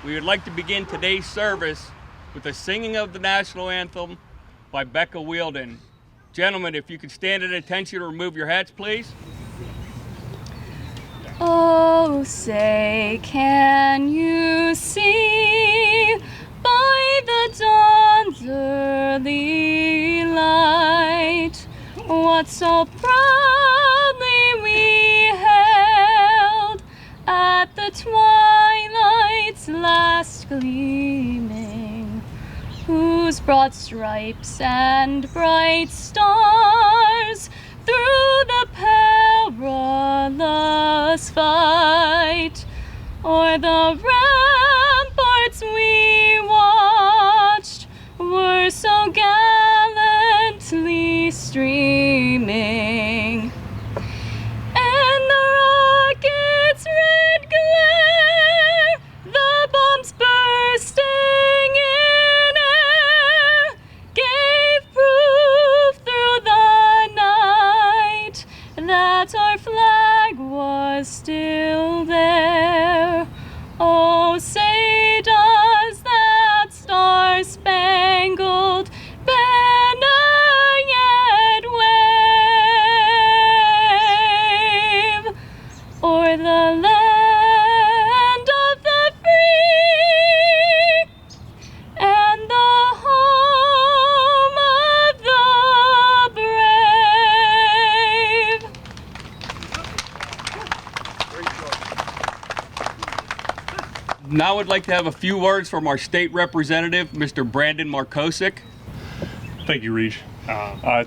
we would like to begin today's service with the singing of the national anthem by Becca Wielden. Gentlemen, if you could stand at attention and remove your hats, please. Oh, say, can you see by the dawn's early light what so proudly we held at the twilight's last gleaming, whose broad stripes and bright stars through the perilous fight o'er the ramparts we watched were so gallantly streaming, and the rocket's red glare, the bombs bursting in air, gave proof through the night that our flag was still there. Oh, say does that star-spangled banner yet wave o'er the land of the free and the home of the brave? Now I'd like to have a few words from our state representative, Mr. Brandon Marksik. Thank you, Reed.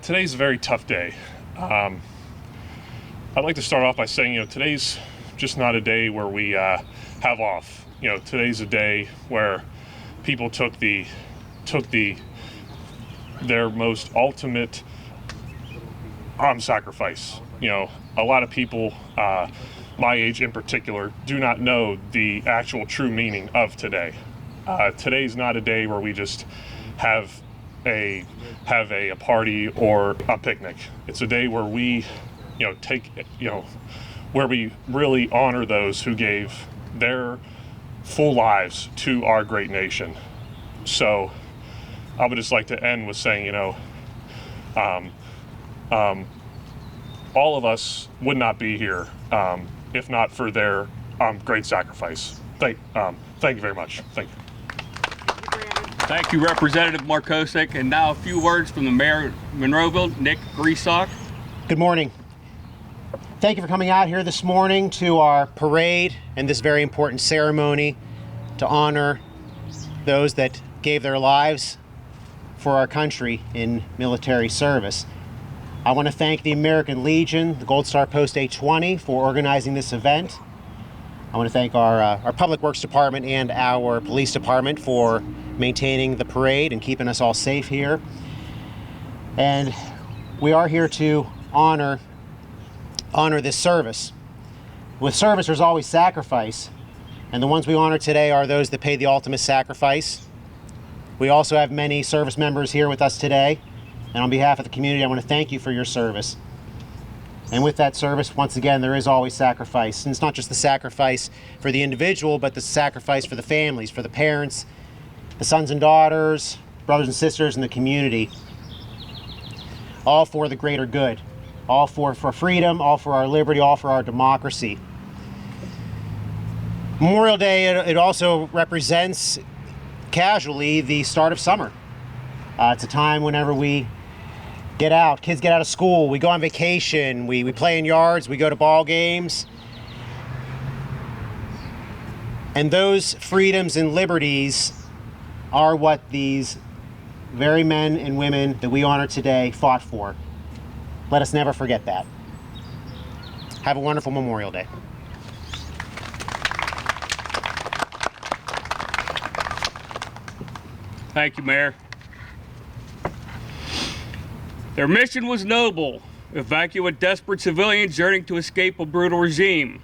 Today's a very tough day. I'd like to start off by saying, today's just not a day where we have off. Today's a day where people took their most ultimate sacrifice. A lot of people, my age in particular, do not know the actual true meaning of today. Today's not a day where we just have a party or a picnic. It's a day where we where we really honor those who gave their full lives to our great nation. So I would just like to end with saying, all of us would not be here if not for their great sacrifice. Thank you very much. Thank you. Thank you, Representative Marksik. And now a few words from the Mayor of Monroeville, Nick Griessock. Good morning. Thank you for coming out here this morning to our parade and this very important ceremony to honor those that gave their lives for our country in military service. I want to thank the American Legion, the Gold Star Post 820 for organizing this event. I want to thank our Public Works Department and our Police Department for maintaining the parade and keeping us all safe here. And we are here to honor this service. With service, there's always sacrifice, and the ones we honor today are those that paid the ultimate sacrifice. We also have many service members here with us today, and on behalf of the community, I want to thank you for your service. And with that service, once again, there is always sacrifice. And it's not just the sacrifice for the individual, but the sacrifice for the families, for the parents, the sons and daughters, brothers and sisters in the community, all for the greater good, all for freedom, all for our liberty, all for our democracy. Memorial Day, it also represents casually the start of summer. It's a time whenever we get out, kids get out of school, we go on vacation, we play in yards, we go to ball games. And those freedoms and liberties are what these very men and women that we honor today fought for. Let us never forget that. Have a wonderful Memorial Day. Thank you, Mayor. Their mission was noble: evacuate desperate civilians yearning to escape a brutal regime.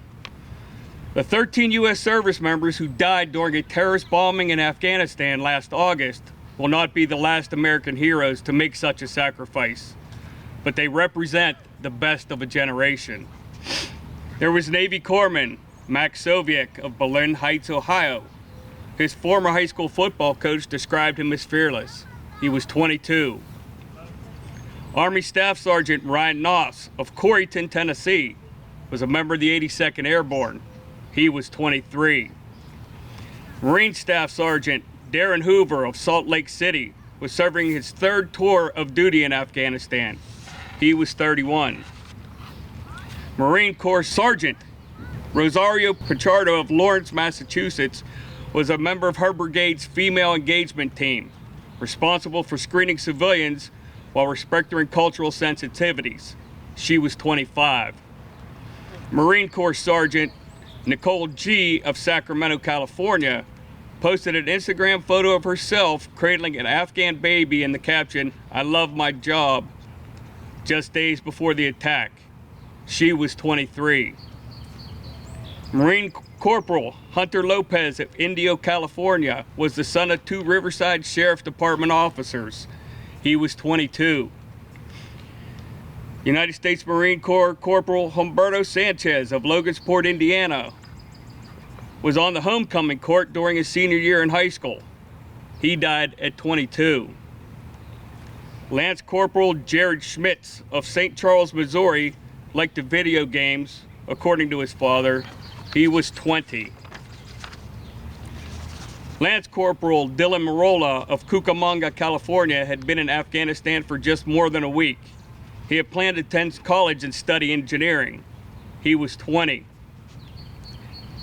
The 13 U.S. service members who died during a terrorist bombing in Afghanistan last August will not be the last American heroes to make such a sacrifice, but they represent the best of a generation. There was Navy Corpsman Max Soviak of Berlin Heights, Ohio, His former high school football coach described him as fearless. He was 22. Army Staff Sergeant Ryan Noss of Corryton, Tennessee, was a member of the 82nd Airborne. He was 23. Marine Staff Sergeant Darren Hoover of Salt Lake City was serving his third tour of duty in Afghanistan. He was 31. Marine Corps Sergeant Rosario Pichardo of Lawrence, Massachusetts, was a member of her brigade's female engagement team, responsible for screening civilians while respecting cultural sensitivities. She was 25. Marine Corps Sergeant Nicole G. of Sacramento, California, posted an Instagram photo of herself cradling an Afghan baby and the caption, "I love my job," just days before the attack. She was 23. Marine Corporal Hunter Lopez of Indio, California, was the son of 2 Riverside Sheriff Department officers. He was 22. United States Marine Corps Corporal Humberto Sanchez of Logansport, Indiana, was on the homecoming court during his senior year in high school. He died at 22. Lance Corporal Jared Schmitz of St. Charles, Missouri, liked the video games, according to his father. He was 20. Lance Corporal Dylan Marola of Cucamonga, California, had been in Afghanistan for just more than a week. He had planned to attend college and study engineering. He was 20.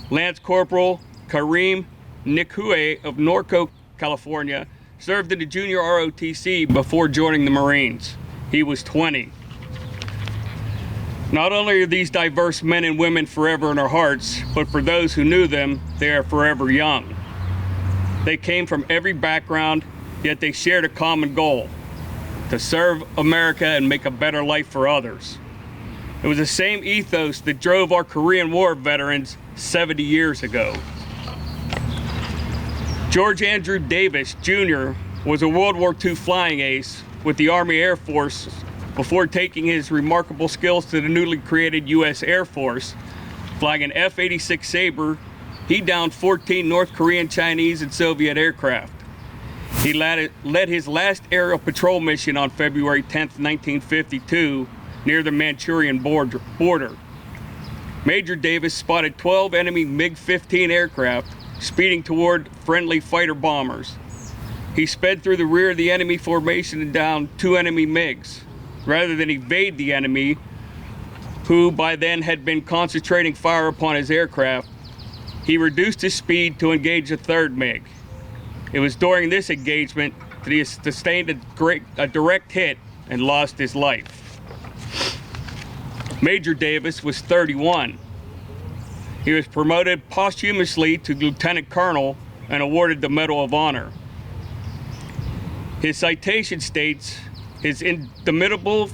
Lance Corporal Kareem Nikue of Norco, California, served in the junior ROTC before joining the Marines. He was 20. Not only are these diverse men and women forever in our hearts, but for those who knew them, they are forever young. They came from every background, yet they shared a common goal: to serve America and make a better life for others. It was the same ethos that drove our Korean War veterans 70 years ago. George Andrew Davis, Jr. was a World War II flying ace with the Army Air Force before taking his remarkable skills to the newly created U.S. Air Force. Flying an F-86 Sabre, he downed 14 North Korean, Chinese, and Soviet aircraft. He led his last aerial patrol mission on February 10, 1952, near the Manchurian border. Major Davis spotted 12 enemy MiG-15 aircraft speeding toward friendly fighter bombers. He sped through the rear of the enemy formation and downed 2 enemy MiGs. Rather than evade the enemy, who by then had been concentrating fire upon his aircraft, he reduced his speed to engage a 3rd MiG. It was during this engagement that he sustained a direct hit and lost his life. Major Davis was 31. He was promoted posthumously to Lieutenant Colonel and awarded the Medal of Honor. His citation states, "His indomitable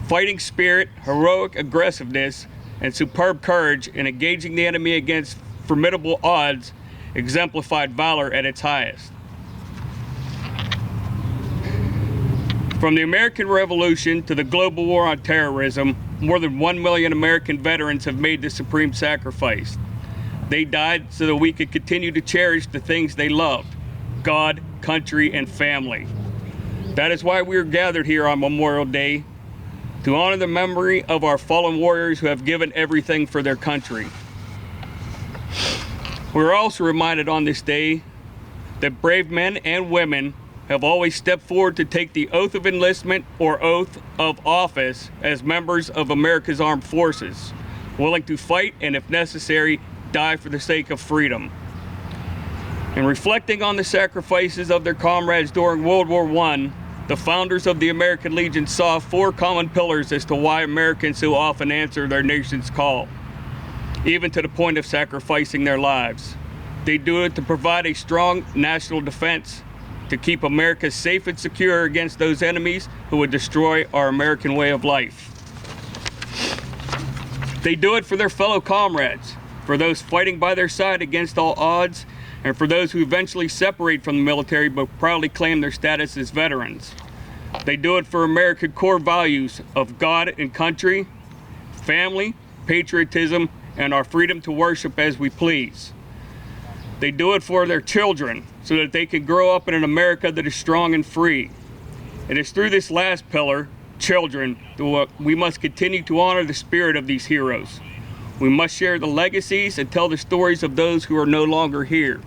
fighting spirit, heroic aggressiveness, and superb courage in engaging the enemy against formidable odds exemplified valor at its highest." From the American Revolution to the global war on terrorism, more than 1 million American veterans have made the supreme sacrifice. They died so that we could continue to cherish the things they loved: God, country, and family. That is why we are gathered here on Memorial Day, to honor the memory of our fallen warriors who have given everything for their country. We are also reminded on this day that brave men and women have always stepped forward to take the oath of enlistment or oath of office as members of America's armed forces, willing to fight and, if necessary, die for the sake of freedom. In reflecting on the sacrifices of their comrades during World War I, the founders of the American Legion saw 4 common pillars as to why Americans so often answer their nation's call, even to the point of sacrificing their lives. They do it to provide a strong national defense, to keep America safe and secure against those enemies who would destroy our American way of life. They do it for their fellow comrades, for those fighting by their side against all odds, and for those who eventually separate from the military but proudly claim their status as veterans. They do it for American core values of God and country, family, patriotism, and our freedom to worship as we please. They do it for their children so that they can grow up in an America that is strong and free. It is through this last pillar, children, that we must continue to honor the spirit of these heroes. We must share the legacies and tell the stories of those who are no longer here.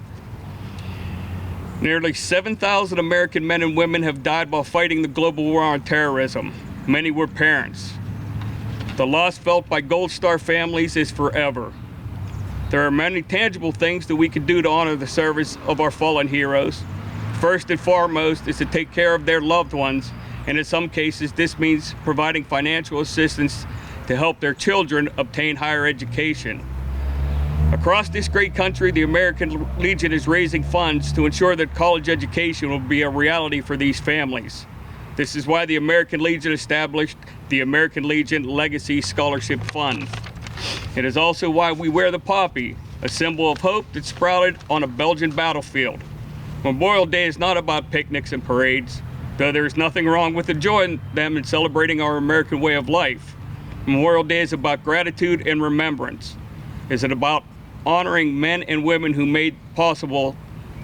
Nearly 7,000 American men and women have died while fighting the global war on terrorism. Many were parents. The loss felt by Gold Star families is forever. There are many tangible things that we can do to honor the service of our fallen heroes. First and foremost is to take care of their loved ones, and in some cases this means providing financial assistance to help their children obtain higher education. Across this great country, the American Legion is raising funds to ensure that college education will be a reality for these families. This is why the American Legion established the American Legion Legacy Scholarship Fund. It is also why we wear the poppy, a symbol of hope that sprouted on a Belgian battlefield. Memorial Day is not about picnics and parades, though there is nothing wrong with enjoying them and celebrating our American way of life. Memorial Day is about gratitude and remembrance. Is it about honoring men and women who made possible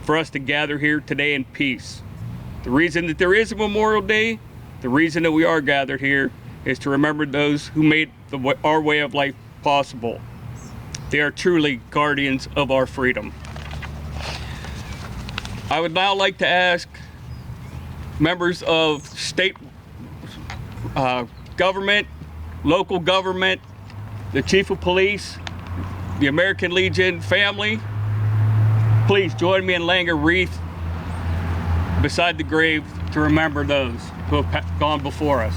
for us to gather here today in peace? The reason that there is a Memorial Day, the reason that we are gathered here, is to remember those who made our way of life possible. They are truly guardians of our freedom. I would now like to ask members of state government, local government, the chief of police, the American Legion family, please join me in laying a wreath beside the grave to remember those who have gone before us.